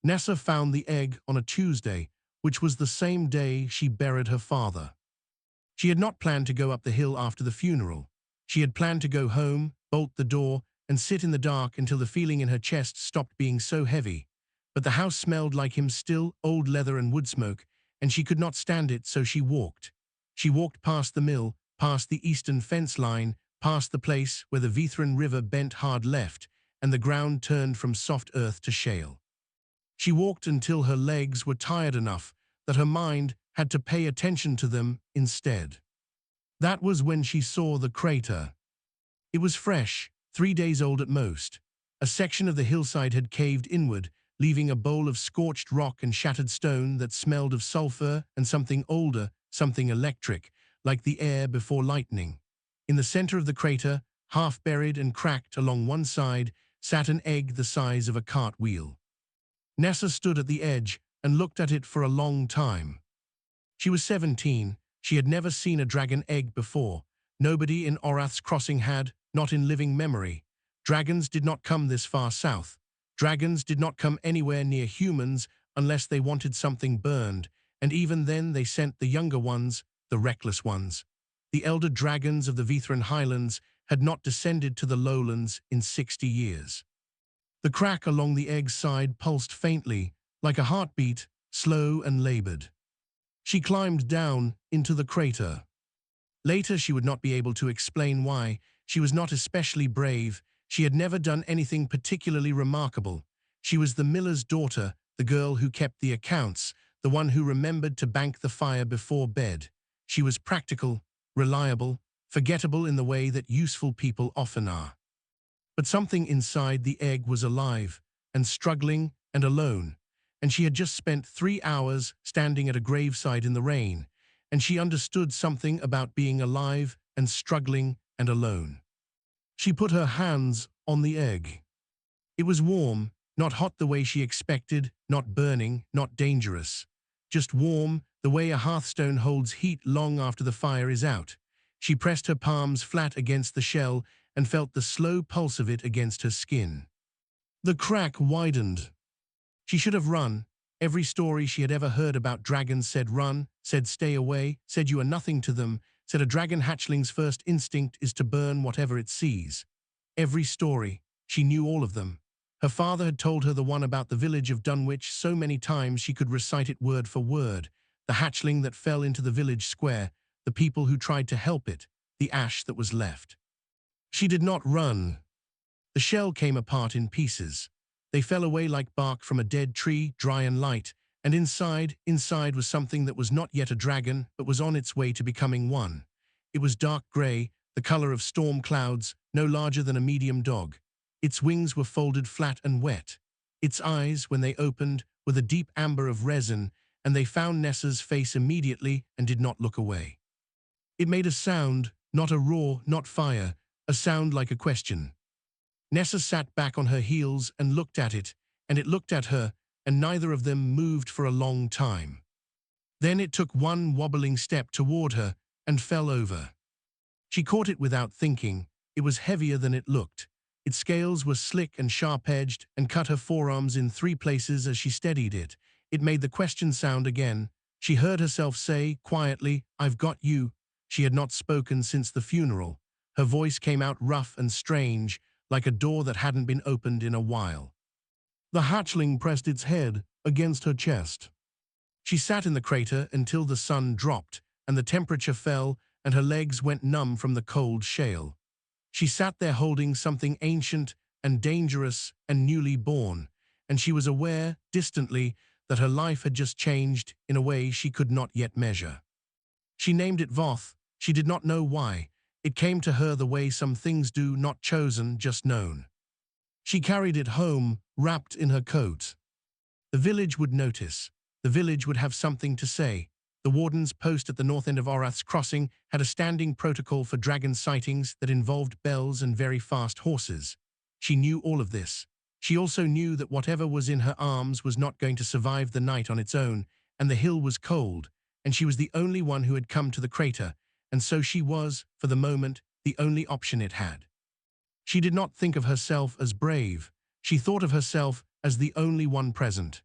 Nessa found the egg on a Tuesday, which was the same day she buried her father. She had not planned to go up the hill after the funeral. She had planned to go home, bolt the door, and sit in the dark until the feeling in her chest stopped being so heavy. But the house smelled like him still, old leather and wood smoke, and she could not stand it, so she walked. She walked past the mill, past the eastern fence line, past the place where the Vithran River bent hard left, and the ground turned from soft earth to shale. She walked until her legs were tired enough that her mind had to pay attention to them instead. That was when she saw the crater. It was fresh, 3 days old at most. A section of the hillside had caved inward, leaving a bowl of scorched rock and shattered stone that smelled of sulfur and something older, something electric, like the air before lightning. In the center of the crater, half buried and cracked along one side, sat an egg the size of a cartwheel. Nessa stood at the edge and looked at it for a long time. She was 17. She had never seen a dragon egg before. Nobody in Orath's Crossing had, not in living memory. Dragons did not come this far south. Dragons did not come anywhere near humans unless they wanted something burned, and even then they sent the younger ones, the reckless ones. The elder dragons of the Vithran Highlands had not descended to the lowlands in 60 years. The crack along the egg's side pulsed faintly, like a heartbeat, slow and labored. She climbed down into the crater. Later she would not be able to explain why. She was not especially brave. She had never done anything particularly remarkable. She was the miller's daughter, the girl who kept the accounts, the one who remembered to bank the fire before bed. She was practical, reliable, forgettable in the way that useful people often are. But something inside the egg was alive and struggling and alone, and she had just spent 3 hours standing at a graveside in the rain, and she understood something about being alive and struggling and alone. She put her hands on the egg. It was warm, not hot the way she expected, not burning, not dangerous. Just warm, the way a hearthstone holds heat long after the fire is out. She pressed her palms flat against the shell and felt the slow pulse of it against her skin. The crack widened. She should have run. Every story she had ever heard about dragons said run, said stay away, said you are nothing to them, said a dragon hatchling's first instinct is to burn whatever it sees. Every story. She knew all of them. Her father had told her the one about the village of Dunwich so many times she could recite it word for word. The hatchling that fell into the village square, the people who tried to help it, the ash that was left. She did not run. The shell came apart in pieces. They fell away like bark from a dead tree, dry and light, and inside was something that was not yet a dragon, but was on its way to becoming one. It was dark gray, the color of storm clouds, no larger than a medium dog. Its wings were folded flat and wet. Its eyes, when they opened, were the deep amber of resin, and they found Nessa's face immediately and did not look away. It made a sound, not a roar, not fire, a sound like a question. Nessa sat back on her heels and looked at it looked at her, and neither of them moved for a long time. Then it took one wobbling step toward her and fell over. She caught it without thinking. It was heavier than it looked. Its scales were slick and sharp-edged and cut her forearms in 3 places as she steadied it. It made the question sound again. She heard herself say, quietly, "I've got you." She had not spoken since the funeral. Her voice came out rough and strange, like a door that hadn't been opened in a while. The hatchling pressed its head against her chest. She sat in the crater until the sun dropped and the temperature fell and her legs went numb from the cold shale. She sat there holding something ancient and dangerous and newly born, and she was aware, distantly, that her life had just changed in a way she could not yet measure. She named it Voth. She did not know why. It came to her the way some things do, not chosen, just known. She carried it home, wrapped in her coat. The village would notice. The village would have something to say. The warden's post at the north end of Orath's Crossing had a standing protocol for dragon sightings that involved bells and very fast horses. She knew all of this. She also knew that whatever was in her arms was not going to survive the night on its own, and the hill was cold, and she was the only one who had come to the crater, and so she was, for the moment, the only option it had. She did not think of herself as brave. She thought of herself as the only one present.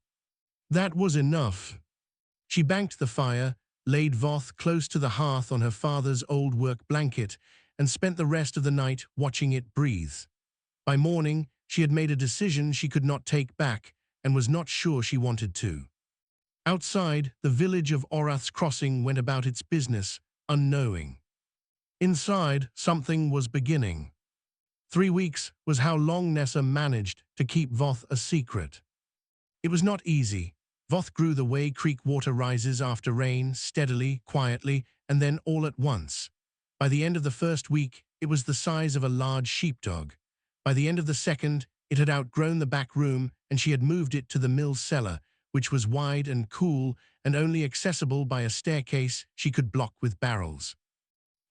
That was enough. She banked the fire, laid Voth close to the hearth on her father's old work blanket, and spent the rest of the night watching it breathe. By morning, she had made a decision she could not take back and was not sure she wanted to. Outside, the village of Orath's Crossing went about its business, unknowing. Inside, something was beginning. 3 weeks was how long Nessa managed to keep Voth a secret. It was not easy. Voth grew the way creek water rises after rain, steadily, quietly, and then all at once. By the end of the first week, it was the size of a large sheepdog. By the end of the second, it had outgrown the back room, and she had moved it to the mill cellar, which was wide and cool and only accessible by a staircase she could block with barrels.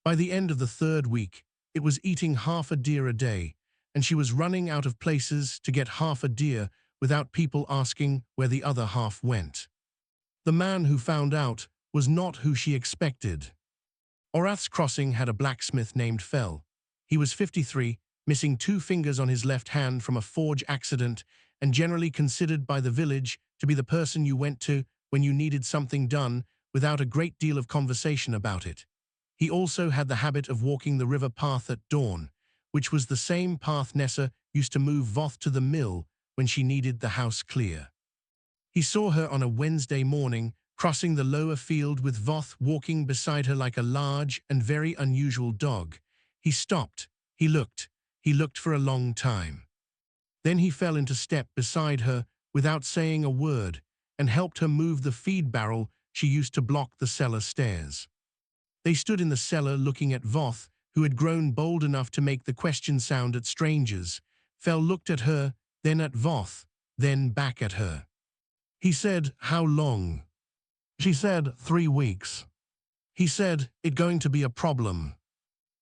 By the end of the third week, it was eating half a deer a day, and she was running out of places to get half a deer without people asking where the other half went. The man who found out was not who she expected. Orath's Crossing had a blacksmith named Fell. He was 53, missing 2 fingers on his left hand from a forge accident, and generally considered by the village to be the person you went to when you needed something done without a great deal of conversation about it. He also had the habit of walking the river path at dawn, which was the same path Nessa used to move Voth to the mill when she needed the house clear. He saw her on a Wednesday morning, crossing the lower field with Voth walking beside her like a large and very unusual dog. He stopped. He looked for a long time. Then he fell into step beside her without saying a word and helped her move the feed barrel she used to block the cellar stairs. They stood in the cellar looking at Voth, who had grown bold enough to make the question sound at strangers. Fell looked at her, then at Voth, then back at her. He said, "How long?" She said, 3 weeks. He said, "It going to be a problem?"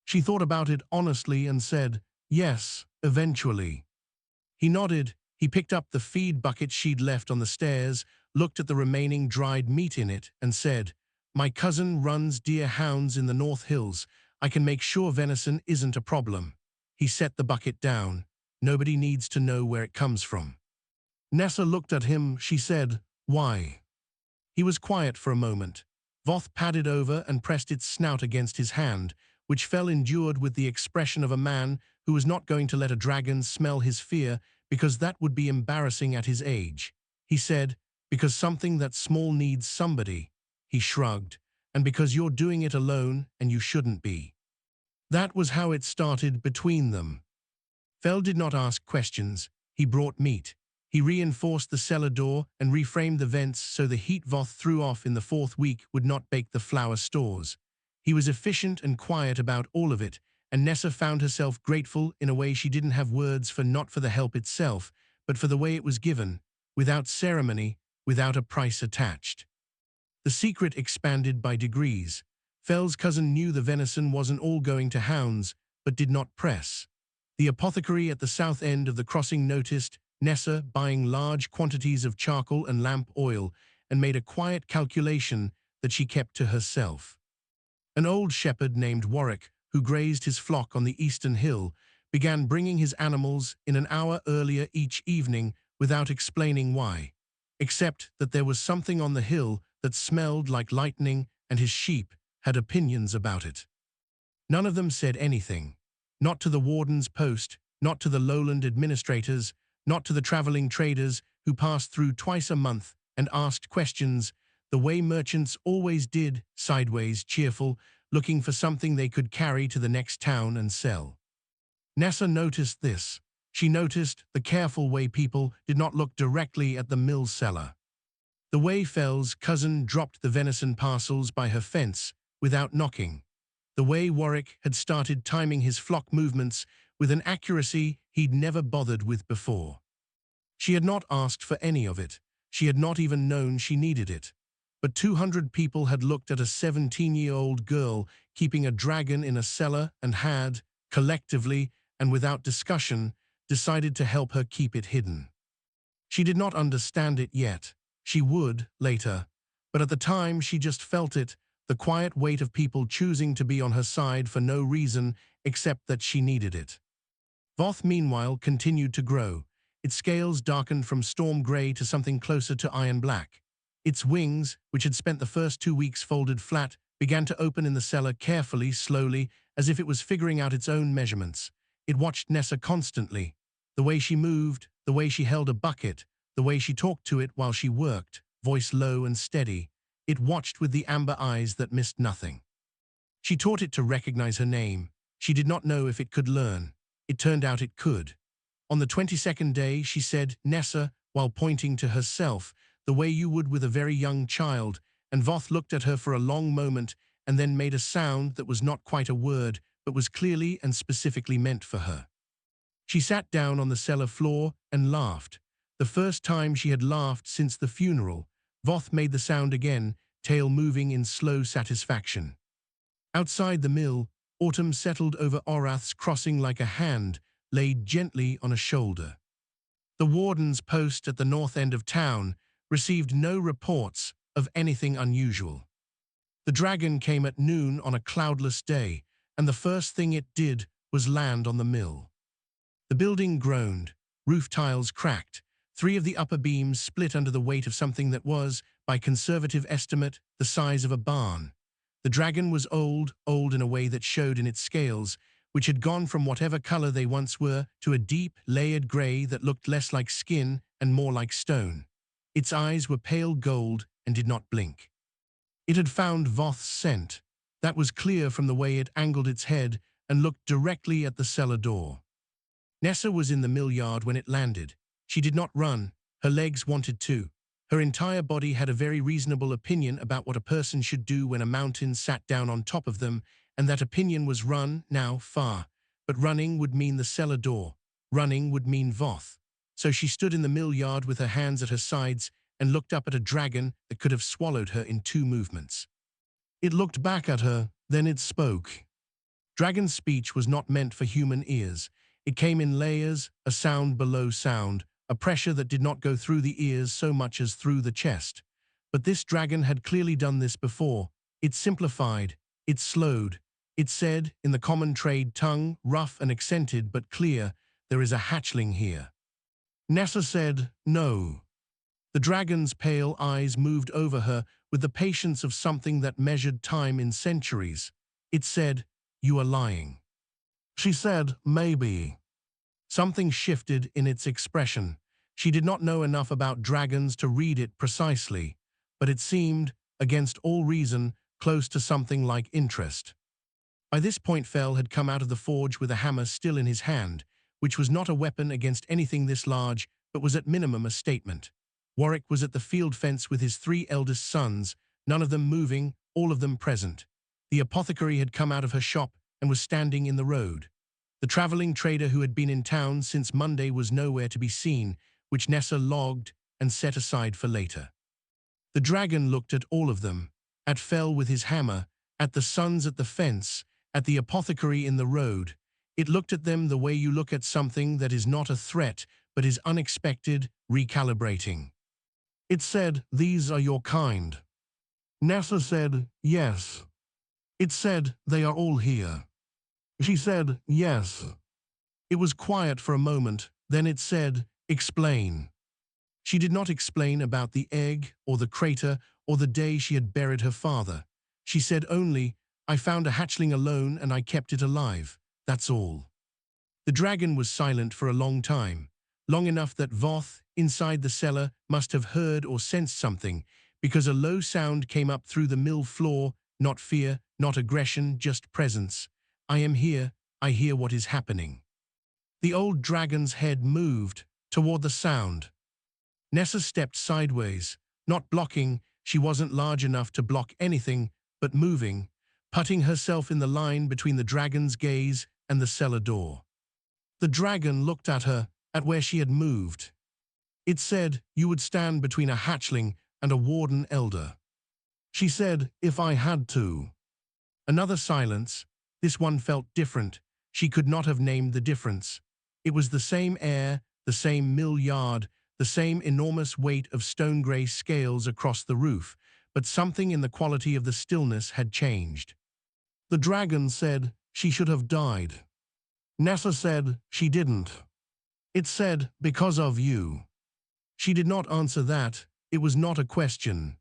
She thought about it honestly and said, "Yes, eventually." He nodded. He picked up the feed bucket she'd left on the stairs, looked at the remaining dried meat in it, and said, "My cousin runs deer hounds in the North Hills. I can make sure venison isn't a problem." He set the bucket down. "Nobody needs to know where it comes from." Nessa looked at him. She said, "Why?" He was quiet for a moment. Voth padded over and pressed its snout against his hand, which Fell endured with the expression of a man who was not going to let a dragon smell his fear because that would be embarrassing at his age. He said, "Because something that small needs somebody." He shrugged. "And because you're doing it alone and you shouldn't be." That was how it started between them. Fell did not ask questions. He brought meat. He reinforced the cellar door and reframed the vents so the heat Voth threw off in the 4th week would not bake the flour stores. He was efficient and quiet about all of it, and Nessa found herself grateful in a way she didn't have words for, not for the help itself, but for the way it was given, without ceremony, without a price attached. The secret expanded by degrees. Fell's cousin knew the venison wasn't all going to hounds, but did not press. The apothecary at the south end of the crossing noticed Nessa buying large quantities of charcoal and lamp oil and made a quiet calculation that she kept to herself. An old shepherd named Warwick, who grazed his flock on the eastern hill, began bringing his animals in an hour earlier each evening without explaining why, except that there was something on the hill that smelled like lightning and his sheep had opinions about it. None of them said anything. Not to the warden's post, not to the lowland administrators, not to the traveling traders who passed through twice a month and asked questions, the way merchants always did, sideways, cheerful, looking for something they could carry to the next town and sell. Nessa noticed this. She noticed the careful way people did not look directly at the mill cellar. The way Fell's cousin dropped the venison parcels by her fence without knocking. The way Warwick had started timing his flock movements with an accuracy he'd never bothered with before. She had not asked for any of it. She had not even known she needed it. But 200 people had looked at a 17-year-old girl keeping a dragon in a cellar and had, collectively and without discussion, decided to help her keep it hidden. She did not understand it yet. She would, later. But at the time she just felt it, the quiet weight of people choosing to be on her side for no reason except that she needed it. Voth, meanwhile, continued to grow. Its scales darkened from storm gray to something closer to iron black. Its wings, which had spent the first 2 weeks folded flat, began to open in the cellar carefully, slowly, as if it was figuring out its own measurements. It watched Nessa constantly. The way she moved, the way she held a bucket, the way she talked to it while she worked, voice low and steady. It watched with the amber eyes that missed nothing. She taught it to recognize her name. She did not know if it could learn. It turned out it could. On the 22nd day, she said, "Nessa," while pointing to herself, the way you would with a very young child, and Voth looked at her for a long moment and then made a sound that was not quite a word, but was clearly and specifically meant for her. She sat down on the cellar floor and laughed. The first time she had laughed since the funeral. Voth made the sound again, tail moving in slow satisfaction. Outside the mill, autumn settled over Orath's crossing like a hand laid gently on a shoulder. The warden's post at the north end of town received no reports of anything unusual. The dragon came at noon on a cloudless day, and the first thing it did was land on the mill. The building groaned, roof tiles cracked, 3 of the upper beams split under the weight of something that was, by conservative estimate, the size of a barn. The dragon was old in a way that showed in its scales, which had gone from whatever color they once were to a deep, layered gray that looked less like skin and more like stone. Its eyes were pale gold and did not blink. It had found Voth's scent. That was clear from the way it angled its head and looked directly at the cellar door. Nessa was in the mill yard when it landed. She did not run. Her legs wanted to. Her entire body had a very reasonable opinion about what a person should do when a mountain sat down on top of them, and that opinion was run, now, far. But running would mean the cellar door. Running would mean Voth. So she stood in the mill yard with her hands at her sides and looked up at a dragon that could have swallowed her in 2 movements. It looked back at her, then it spoke. Dragon's speech was not meant for human ears. It came in layers, a sound below sound, a pressure that did not go through the ears so much as through the chest. But this dragon had clearly done this before. It simplified, it slowed. It said, in the common trade tongue, rough and accented but clear, "There is a hatchling here." Nessa said, "No." The dragon's pale eyes moved over her with the patience of something that measured time in centuries. It said, "You are lying." She said, "Maybe." Something shifted in its expression. She did not know enough about dragons to read it precisely, but it seemed, against all reason, close to something like interest. By this point Fell had come out of the forge with a hammer still in his hand, which was not a weapon against anything this large, but was at minimum a statement. Warwick was at the field fence with his 3 eldest sons, none of them moving, all of them present. The apothecary had come out of her shop and was standing in the road. The traveling trader who had been in town since Monday was nowhere to be seen, which Nessa logged and set aside for later. The dragon looked at all of them, at Fell with his hammer, at the sons at the fence, at the apothecary in the road. It looked at them the way you look at something that is not a threat, but is unexpected, recalibrating. It said, "These are your kind." Nessa said, "Yes." It said, "They are all here." She said, "Yes." It was quiet for a moment, then it said, "Explain." She did not explain about the egg, or the crater, or the day she had buried her father. She said only, "I found a hatchling alone and I kept it alive. That's all." The dragon was silent for a long time, long enough that Voth, inside the cellar, must have heard or sensed something, because a low sound came up through the mill floor, not fear, not aggression, just presence. "I am here, I hear what is happening." The old dragon's head moved toward the sound. Nessa stepped sideways, not blocking, she wasn't large enough to block anything, but moving, putting herself in the line between the dragon's gaze and the cellar door. The dragon looked at her, at where she had moved. It said, "You would stand between a hatchling and a warden elder." She said, "If I had to." Another silence. This one felt different. She could not have named the difference. It was the same air, the same mill yard, the same enormous weight of stone-gray scales across the roof, but something in the quality of the stillness had changed. The dragon said, "She should have died." Nessa said, "She didn't." It said, because of you. She did not answer that. It was not a question.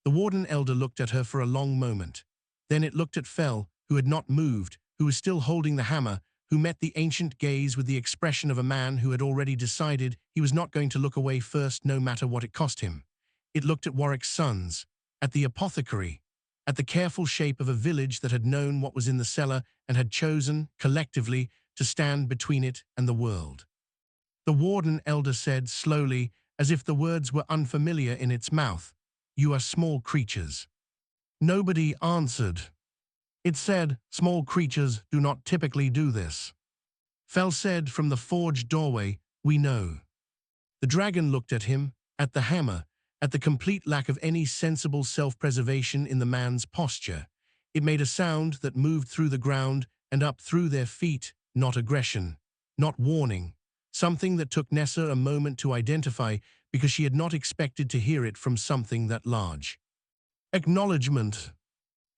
The warden elder looked at her for a long moment. Then it looked at Fell, who had not moved, who was still holding the hammer, who met the ancient gaze with the expression of a man who had already decided he was not going to look away first no matter what it cost him. It looked at Warwick's sons, at the apothecary, at the careful shape of a village that had known what was in the cellar and had chosen, collectively, to stand between it and the world. The warden elder said slowly, as if the words were unfamiliar in its mouth, "You are small creatures." Nobody answered. It said, "Small creatures do not typically do this." Fell said from the forged doorway, "We know." The dragon looked at him, at the hammer, at the complete lack of any sensible self-preservation in the man's posture. It made a sound that moved through the ground and up through their feet, not aggression, not warning, something that took Nessa a moment to identify because she had not expected to hear it from something that large. Acknowledgement.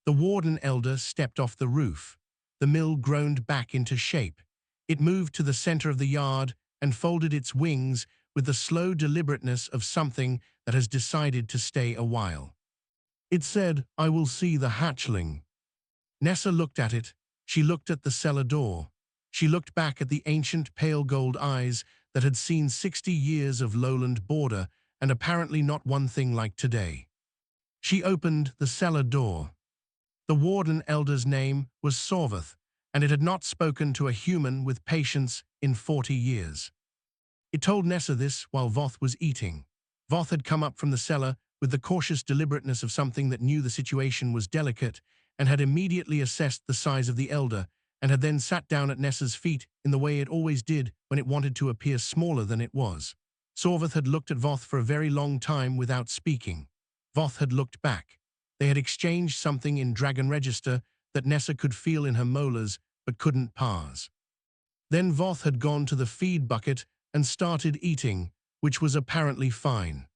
The warden elder stepped off the roof. The mill groaned back into shape. It moved to the center of the yard and folded its wings with the slow deliberateness of something that has decided to stay a while. It said, "I will see the hatchling." Nessa looked at it. She looked at the cellar door. She looked back at the ancient pale gold eyes that had seen 60 years of lowland border and apparently not one thing like today. She opened the cellar door. The warden elder's name was Sorvath, and it had not spoken to a human with patience in 40 years. It told Nessa this while Voth was eating. Voth had come up from the cellar with the cautious deliberateness of something that knew the situation was delicate and had immediately assessed the size of the elder and had then sat down at Nessa's feet in the way it always did when it wanted to appear smaller than it was. Sorvath had looked at Voth for a very long time without speaking. Voth had looked back. They had exchanged something in Dragon Register that Nessa could feel in her molars but couldn't parse. Then Voth had gone to the feed bucket and started eating, which was apparently fine.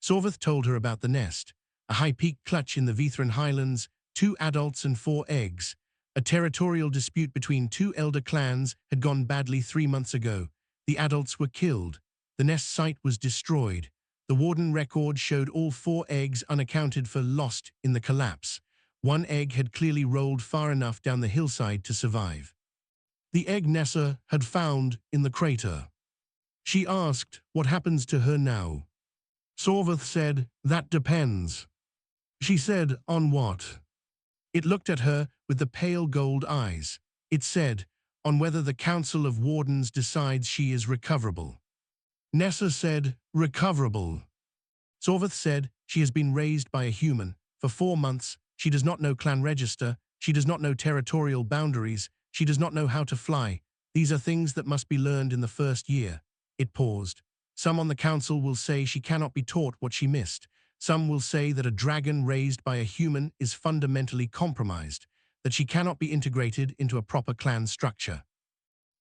Sorvath told her about the nest, a high-peaked clutch in the Vithran Highlands, 2 adults and 4 eggs. A territorial dispute between 2 elder clans had gone badly 3 months ago. The adults were killed. The nest site was destroyed. The warden record showed all 4 eggs unaccounted for lost in the collapse. 1 egg had clearly rolled far enough down the hillside to survive. The egg Nessa had found in the crater. She asked, "What happens to her now?" Sorvath said, "That depends." She said, "On what?" It looked at her with the pale gold eyes. It said, "On whether the Council of Wardens decides she is recoverable." Nessa said, "Recoverable." Sorvath said, "She has been raised by a human. For 4 months, she does not know clan register, she does not know territorial boundaries, she does not know how to fly. These are things that must be learned in the first year." It paused. Some on the council will say she cannot be taught what she missed. Some will say that a dragon raised by a human is fundamentally compromised, that she cannot be integrated into a proper clan structure.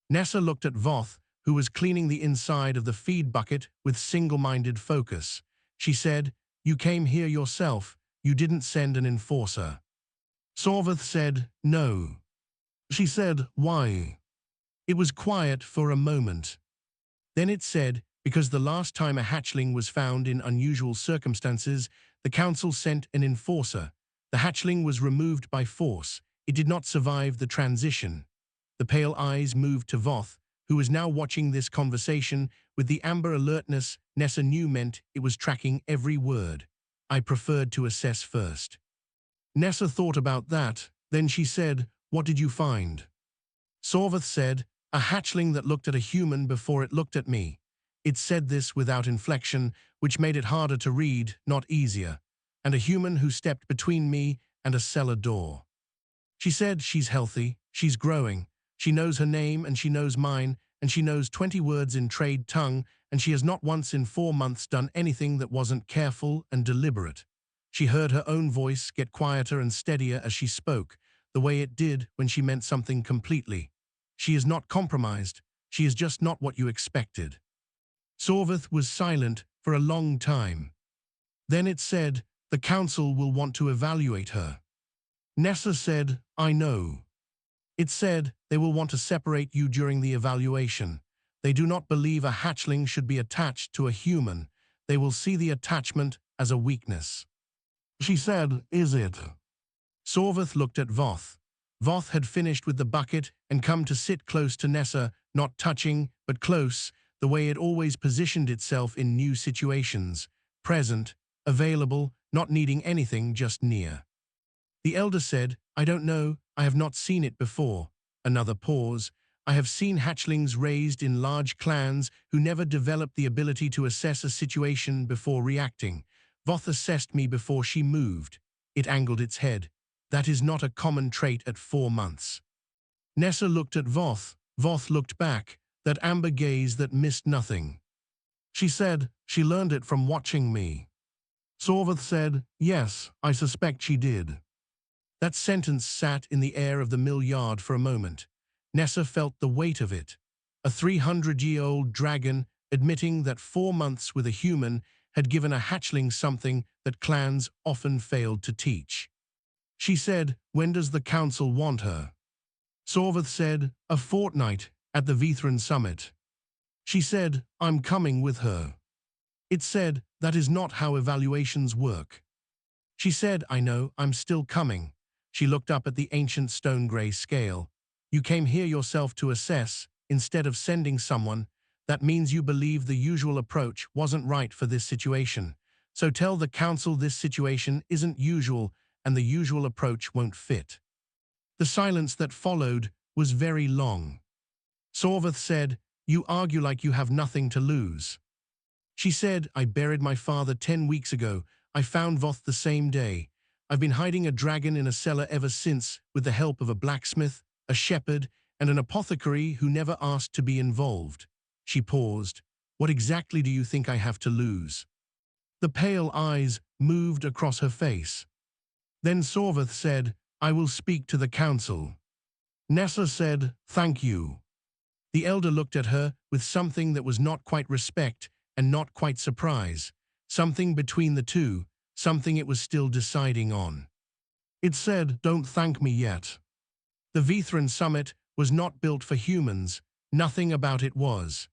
Nessa looked at Voth, who was cleaning the inside of the feed bucket with single-minded focus. She said, "You came here yourself, you didn't send an enforcer." Sorvath said, "No." She said, "Why?" It was quiet for a moment. Then it said, "Because the last time a hatchling was found in unusual circumstances, the council sent an enforcer. The hatchling was removed by force. It did not survive the transition." The pale eyes moved to Voth, who was now watching this conversation with the amber alertness Nessa knew meant it was tracking every word. "I preferred to assess first." Nessa thought about that. Then she said, "What did you find?" Sorvath said, "A hatchling that looked at a human before it looked at me." It said this without inflection, which made it harder to read, not easier. "And a human who stepped between me and a cellar door." She said, "She's healthy, she's growing. She knows her name and she knows mine, and she knows 20 words in trade tongue, and she has not once in 4 months done anything that wasn't careful and deliberate." She heard her own voice get quieter and steadier as she spoke, the way it did when she meant something completely. "She is not compromised. She is just not what you expected." Sorvath was silent for a long time. Then it said, "The council will want to evaluate her." Nessa said, "I know." It said, "They will want to separate you during the evaluation. They do not believe a hatchling should be attached to a human. They will see the attachment as a weakness. She said, "Is it?" Sorvath looked at Voth. Voth had finished with the bucket and come to sit close to Nessa, not touching, but close, the way it always positioned itself in new situations, present, available, not needing anything, just near. The elder said, "I don't know, I have not seen it before." Another pause. "I have seen hatchlings raised in large clans who never developed the ability to assess a situation before reacting. Voth assessed me before she moved. It angled its head. That is not a common trait at 4 months." Nessa looked at Voth. Voth looked back, that amber gaze that missed nothing. She said, "She learned it from watching me." Sorvath said, "Yes, I suspect she did." That sentence sat in the air of the mill yard for a moment. Nessa felt the weight of it. A 300-year-old dragon admitting that 4 months with a human had given a hatchling something that clans often failed to teach. She said, "When does the council want her?" Sorvath said, "A fortnight, at the Vithran summit." She said, "I'm coming with her." It said, "That is not how evaluations work." She said, "I know, I'm still coming." She looked up at the ancient stone-gray scale. "You came here yourself to assess, instead of sending someone. That means you believe the usual approach wasn't right for this situation. So tell the council this situation isn't usual and the usual approach won't fit." The silence that followed was very long. Sorvath said, "You argue like you have nothing to lose." She said, "I buried my father 10 weeks ago. I found Voth the same day. I've been hiding a dragon in a cellar ever since, with the help of a blacksmith, a shepherd, and an apothecary who never asked to be involved." She paused. "What exactly do you think I have to lose?" The pale eyes moved across her face. Then Sorvath said, "I will speak to the council." Nessa said, "Thank you." The elder looked at her with something that was not quite respect and not quite surprise, something between the two, something it was still deciding on. It said, "Don't thank me yet." The Vithran summit was not built for humans. Nothing about it was.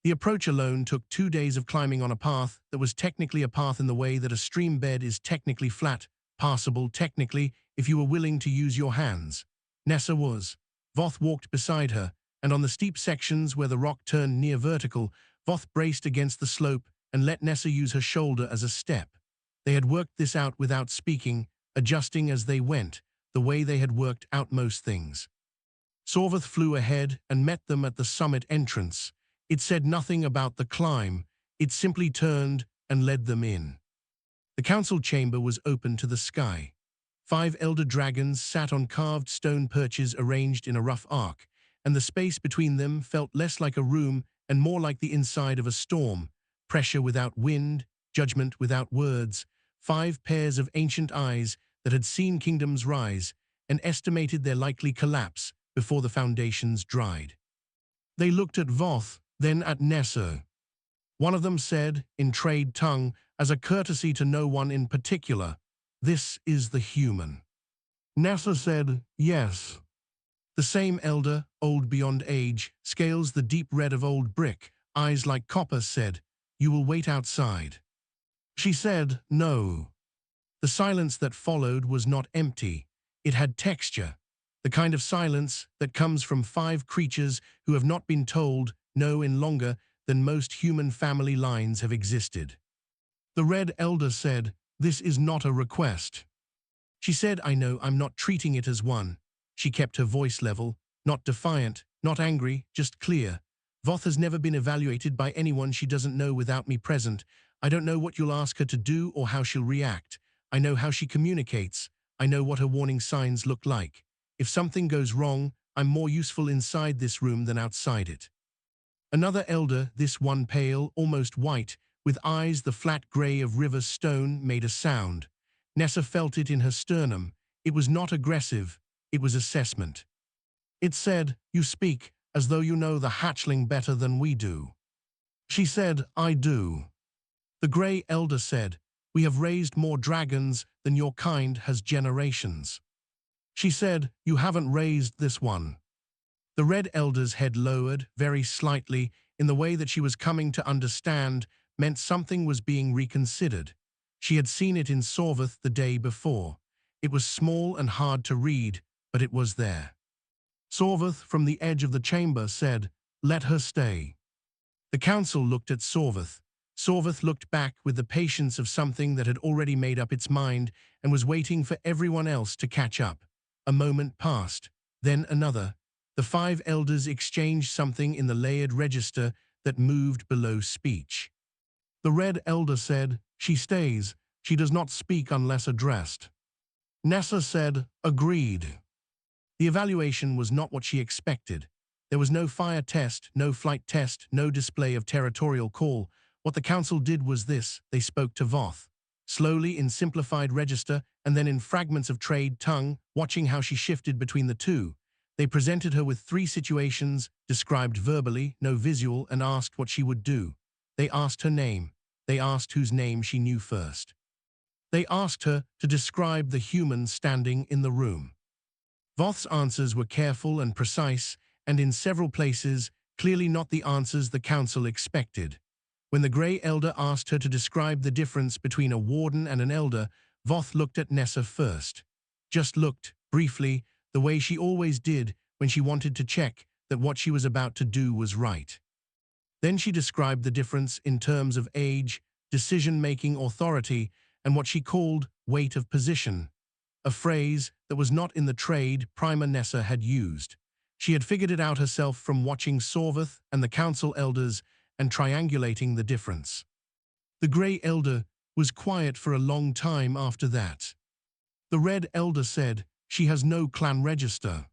The approach alone took 2 days of climbing on a path that was technically a path in the way that a stream bed is technically flat, passable technically if you were willing to use your hands. Nessa was. Voth walked beside her, and on the steep sections where the rock turned near vertical, Voth braced against the slope and let Nessa use her shoulder as a step. They had worked this out without speaking, adjusting as they went, the way they had worked out most things. Sorvath flew ahead and met them at the summit entrance. It said nothing about the climb. It simply turned and led them in. The council chamber was open to the sky. 5 elder dragons sat on carved stone perches arranged in a rough arc, and the space between them felt less like a room and more like the inside of a storm. Pressure without wind, judgment without words. 5 pairs of ancient eyes that had seen kingdoms rise and estimated their likely collapse before the foundations dried. They looked at Voth, then at Nessa. One of them said, in trade tongue, as a courtesy to no one in particular, "This is the human." Nessa said, "Yes." The same elder, old beyond age, scales the deep red of old brick, eyes like copper, said, "You will wait outside." She said, "No." The silence that followed was not empty. It had texture, the kind of silence that comes from 5 creatures who have not been told no in longer than most human family lines have existed. The red elder said, "This is not a request." She said, "I know, I'm not treating it as one." She kept her voice level, not defiant, not angry, just clear. "Voth has never been evaluated by anyone she doesn't know without me present. I don't know what you'll ask her to do or how she'll react. I know how she communicates. I know what her warning signs look like. If something goes wrong, I'm more useful inside this room than outside it." Another elder, this one pale, almost white, with eyes the flat grey of river stone, made a sound. Nessa felt it in her sternum. It was not aggressive, it was assessment. It said, "You speak as though you know the hatchling better than we do." She said, "I do." The grey elder said, "We have raised more dragons than your kind has generations." She said, "You haven't raised this one." The Red Elder's head lowered, very slightly, in the way that she was coming to understand meant something was being reconsidered. She had seen it in Sorveth the day before. It was small and hard to read, but it was there. Sorveth, from the edge of the chamber, said, "Let her stay." The council looked at Sorveth. Sorveth looked back with the patience of something that had already made up its mind and was waiting for everyone else to catch up. A moment passed, then another. The 5 elders exchanged something in the layered register that moved below speech. The Red Elder said, "She stays. She does not speak unless addressed." Nessa said, "Agreed." The evaluation was not what she expected. There was no fire test, no flight test, no display of territorial call. What the council did was this: they spoke to Voth, slowly in simplified register and then in fragments of trade tongue, watching how she shifted between the two. They presented her with 3 situations, described verbally, no visual, and asked what she would do. They asked her name. They asked whose name she knew first. They asked her to describe the human standing in the room. Voth's answers were careful and precise, and in several places, clearly not the answers the council expected. When the Grey Elder asked her to describe the difference between a warden and an elder, Voth looked at Nessa first. Just looked, briefly, the way she always did when she wanted to check that what she was about to do was right. Then she described the difference in terms of age, decision-making authority, and what she called weight of position, a phrase that was not in the trade Primer Nessa had used. She had figured it out herself from watching Sorveth and the council elders and triangulating the difference. The Grey Elder was quiet for a long time after that. The Red Elder said, "She has no clan register."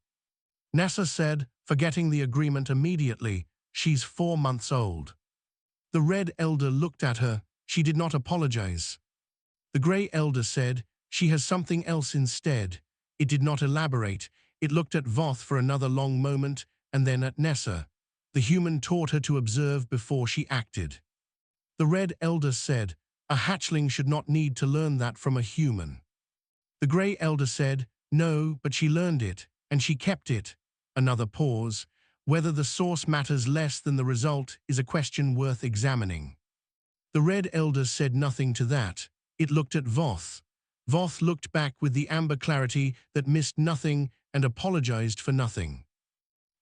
Nessa said, forgetting the agreement immediately, "She's 4 months old." The Red Elder looked at her. She did not apologize. The Grey Elder said, "She has something else instead." It did not elaborate. It looked at Voth for another long moment and then at Nessa. The human taught her to observe before she acted. The Red Elder said, "A hatchling should not need to learn that from a human." The Grey Elder said, "No, but she learned it, and she kept it." Another pause. Whether the source matters less than the result is a question worth examining. The Red Elder said nothing to that. It looked at Voth. Voth looked back with the amber clarity that missed nothing and apologized for nothing.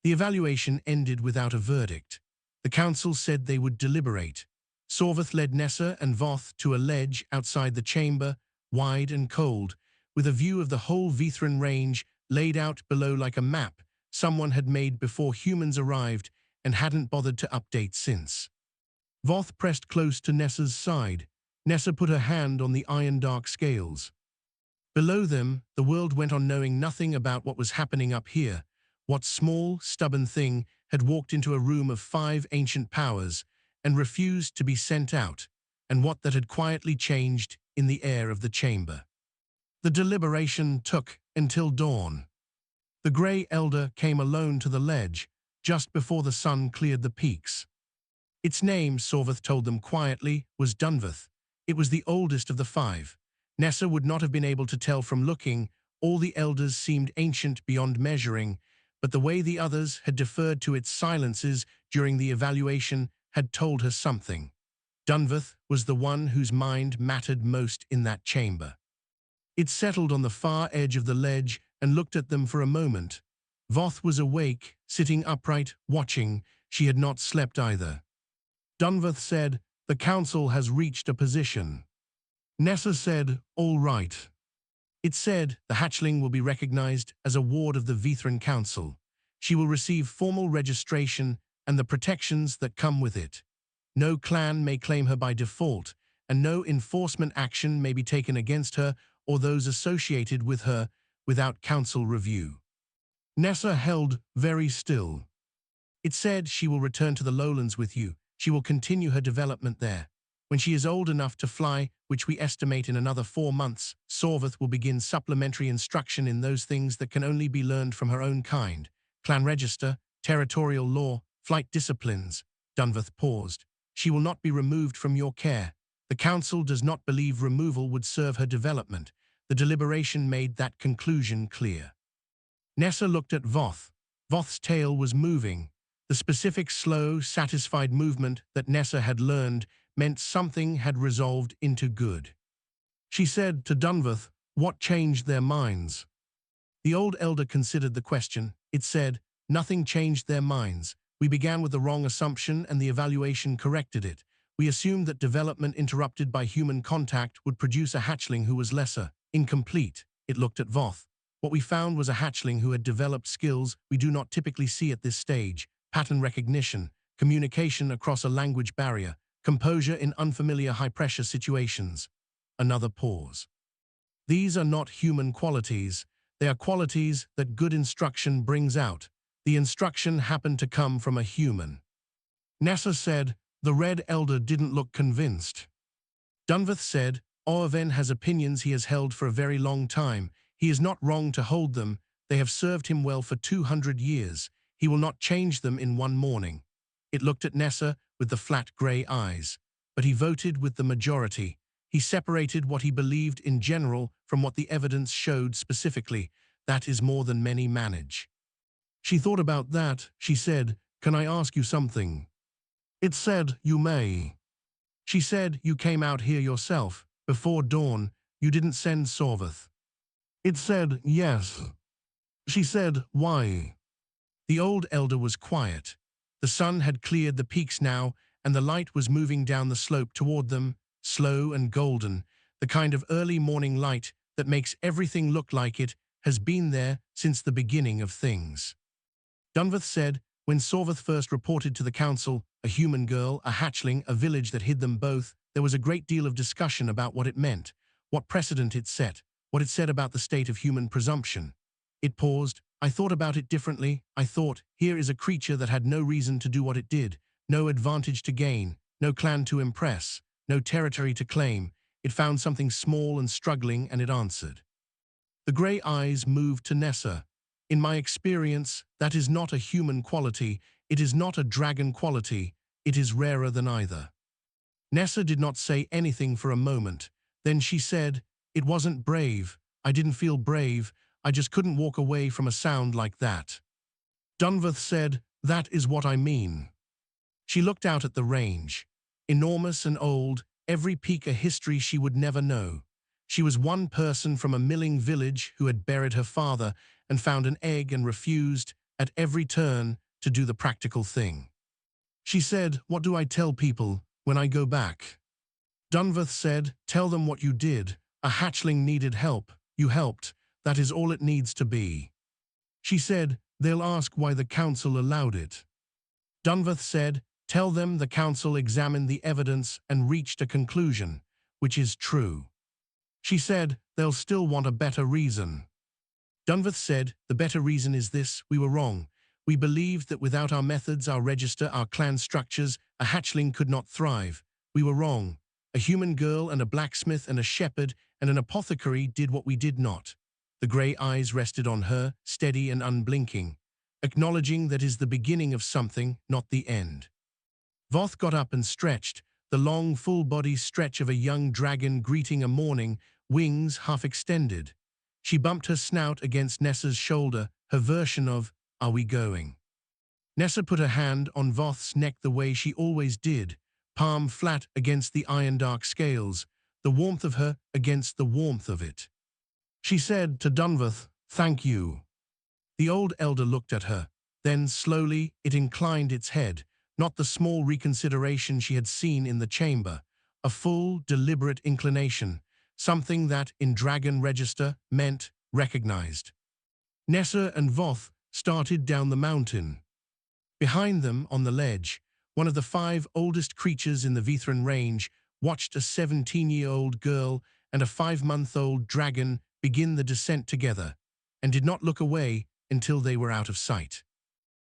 The evaluation ended without a verdict. The council said they would deliberate. Sorveth led Nessa and Voth to a ledge outside the chamber, wide and cold, with a view of the whole Vithran range laid out below like a map someone had made before humans arrived and hadn't bothered to update since. Voth pressed close to Nessa's side. Nessa put her hand on the iron dark scales. Below them, the world went on knowing nothing about what was happening up here. What small, stubborn thing had walked into a room of 5 ancient powers and refused to be sent out, and what that had quietly changed in the air of the chamber. The deliberation took until dawn. The Grey Elder came alone to the ledge, just before the sun cleared the peaks. Its name, Sorveth told them quietly, was Dunveth. It was the oldest of the 5. Nessa would not have been able to tell from looking. All the elders seemed ancient beyond measuring, but the way the others had deferred to its silences during the evaluation had told her something. Dunveth was the one whose mind mattered most in that chamber. It settled on the far edge of the ledge and looked at them for a moment. Voth was awake, sitting upright, watching. She had not slept either. Dunveth said, "The council has reached a position." Nessa said, "All right." It said the hatchling will be recognized as a ward of the Vithran Council. She will receive formal registration and the protections that come with it. No clan may claim her by default, and no enforcement action may be taken against her or those associated with her without council review. Nessa held very still. It said she will return to the lowlands with you. She will continue her development there. When she is old enough to fly, which we estimate in another 4 months, Sorveth will begin supplementary instruction in those things that can only be learned from her own kind. Clan register, territorial law, flight disciplines. Dunveth paused. She will not be removed from your care. The council does not believe removal would serve her development. The deliberation made that conclusion clear. Nessa looked at Voth. Voth's tail was moving. The specific slow, satisfied movement that Nessa had learned meant something had resolved into good. She said to Dunvath, "What changed their minds?" The old elder considered the question. It said, "Nothing changed their minds. We began with the wrong assumption and the evaluation corrected it. We assumed that development interrupted by human contact would produce a hatchling who was lesser, incomplete." It looked at Voth. What we found was a hatchling who had developed skills we do not typically see at this stage: pattern recognition, communication across a language barrier, composure in unfamiliar high-pressure situations. Another pause. These are not human qualities. They are qualities that good instruction brings out. The instruction happened to come from a human. Nessa said. The Red Elder didn't look convinced. Dunvath said, "Oaven has opinions he has held for a very long time. He is not wrong to hold them. They have served him well for 200 years. He will not change them in one morning." It looked at Nessa with the flat grey eyes. But he voted with the majority. He separated what he believed in general from what the evidence showed specifically. That is more than many manage. She thought about that. She said, "Can I ask you something?" It said, "You may." She said, "You came out here yourself. Before dawn, you didn't send Sorvath." It said, "Yes." She said, "Why?" The old elder was quiet. The sun had cleared the peaks now, and the light was moving down the slope toward them, slow and golden, the kind of early morning light that makes everything look like it has been there since the beginning of things. Dunvath said, "When Sorvath first reported to the council, a human girl, a hatchling, a village that hid them both, there was a great deal of discussion about what it meant, what precedent it set, what it said about the state of human presumption." It paused. "I thought about it differently. I thought, here is a creature that had no reason to do what it did, no advantage to gain, no clan to impress, no territory to claim. It found something small and struggling, and it answered." The grey eyes moved to Nessa. "In my experience, that is not a human quality. It is not a dragon quality. It is rarer than either." Nessa did not say anything for a moment. Then she said, "It wasn't brave. I didn't feel brave. I just couldn't walk away from a sound like that." Dunvath said, "That is what I mean." She looked out at the range. Enormous and old, every peak a history she would never know. She was one person from a milling village who had buried her father and found an egg and refused, at every turn, to do the practical thing. She said, "What do I tell people when I go back?" Dunvath said, "Tell them what you did. A hatchling needed help. You helped. That is all it needs to be." She said, "They'll ask why the council allowed it." Dunvath said, "Tell them the council examined the evidence and reached a conclusion, which is true." She said, "They'll still want a better reason." Dunvath said, "The better reason is this: we were wrong. We believed that without our methods, our register, our clan structures, a hatchling could not thrive. We were wrong. A human girl and a blacksmith and a shepherd and an apothecary did what we did not." The grey eyes rested on her, steady and unblinking, acknowledging that is the beginning of something, not the end. Voth got up and stretched, the long, full-body stretch of a young dragon greeting a morning, wings half extended. She bumped her snout against Nessa's shoulder, her version of, "Are we going?" Nessa put her hand on Voth's neck the way she always did, palm flat against the iron-dark scales, the warmth of her against the warmth of it. She said to Dunvath, "Thank you." The old elder looked at her. Then, slowly, it inclined its head, not the small reconsideration she had seen in the chamber, a full, deliberate inclination, something that, in Dragon Register, meant recognized. Nessa and Voth started down the mountain. Behind them, on the ledge, one of the 5 oldest creatures in the Vithran range watched a 17-year-old girl and a 5-month-old dragon begin the descent together, and did not look away until they were out of sight.